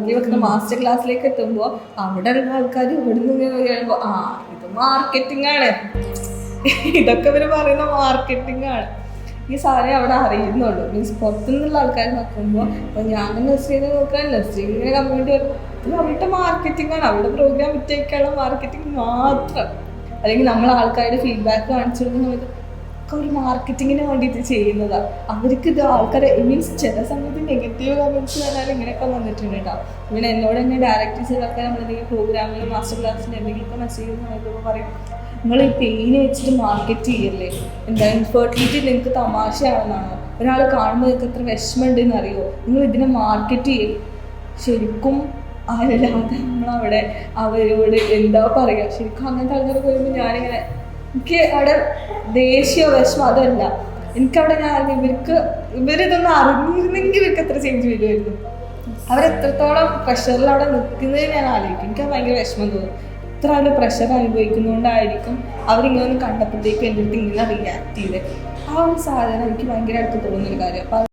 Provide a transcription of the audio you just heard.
Monthly വെക്കുന്ന master ക്ലാസ്സിലേക്ക് എത്തുമ്പോൾ അവിടെ ഉള്ള ആൾക്കാർ ഇവിടെ നിന്ന് കഴിയുമ്പോൾ ഇത് മാർക്കറ്റിംഗ് ആണ്, ഇതൊക്കെ ഇവർ പറയുന്ന മാർക്കറ്റിംഗ് ആണ്. ഈ സാധനം അവിടെ അറിയുന്നുള്ളൂ. മീൻസ് പുറത്തുനിന്നുള്ള ആൾക്കാർ നോക്കുമ്പോൾ ഇപ്പോൾ ഞാൻ നഴ്സറിനെ നോക്കാൻ നഴ്സറിങ്ങനെ കമ്മ്യൂണിറ്റി ഇത് അവരുടെ മാർക്കറ്റിംഗ് ആണ്, അവിടെ പ്രോഗ്രാം വിറ്റേക്കാനുള്ള മാർക്കറ്റിംഗ് മാത്രം. അല്ലെങ്കിൽ നമ്മൾ ആൾക്കാരുടെ ഫീഡ്ബാക്ക് കാണിച്ചു കൊടുക്കുന്ന സമയത്ത് ഒരു മാർക്കറ്റിങ്ങിന് വേണ്ടിയിട്ട് ചെയ്യുന്നതാണ്. അവർക്ക് ഇത് ആൾക്കാരെ മീൻസ് ചില സമയത്ത് നെഗറ്റീവ് കമൻറ്റ്സ് വന്നാൽ ഇങ്ങനെയൊക്കെ വന്നിട്ടുണ്ട് കേട്ടോ. ഇങ്ങനെ എന്നോട് തന്നെ ഡയറക്റ്റ് ചെയ്തൊക്കെ നമ്മളെന്തെങ്കിലും പ്രോഗ്രാമിൽ മാസ്റ്റർ ക്ലാസ്സിൻ്റെ എന്തെങ്കിലുമൊക്കെ മെസ്സേജ് നോക്കുമ്പോൾ പറയും, നിങ്ങൾ ഈ പെയിന് വെച്ചിട്ട് മാർക്കറ്റ് ചെയ്യല്ലേ, എന്താ ഇൻഫെർട്ടിലിറ്റി നിങ്ങൾക്ക് തമാശയാണെന്നാണോ, ഒരാൾ കാണുമ്പോൾ നിങ്ങൾക്ക് എത്ര വിഷമമുണ്ടെന്ന് അറിയോ, നിങ്ങൾ ഇതിനെ മാർക്കറ്റ് ചെയ്യും. ശരിക്കും അല്ലാതെ നമ്മളവിടെ അവരോട് എന്താ പറയുക, ശരിക്കും അങ്ങനത്തെ ആൾക്കാരൊക്കെ വരുമ്പോൾ ഞാനിങ്ങനെ എനിക്ക് അവിടെ ദേഷ്യ വിഷമം അതല്ല, എനിക്കവിടെ ഞാൻ ഇവരിതൊന്നും അറിഞ്ഞിരുന്നെങ്കിൽ ഇവർക്ക് എത്ര ചേഞ്ച് വരുമായിരുന്നു. അവരെത്രത്തോളം പ്രഷറിൽ അവിടെ നിൽക്കുന്നത് ഞാൻ ആലോചിക്കും. എനിക്ക് ഭയങ്കര വിഷമം തോന്നും. ഇത്ര ഒരു പ്രഷർ അനുഭവിക്കുന്നതുകൊണ്ടായിരിക്കും അവരിങ്ങനെ കണ്ടപ്പോഴത്തേക്കും എൻ്റെ അടുത്ത് ഇങ്ങനെ റിയാക്ട് ചെയ്തത്. ആ ഒരു സാധനം എനിക്ക് ഭയങ്കരമായിട്ട് തോന്നുന്നൊരു കാര്യം.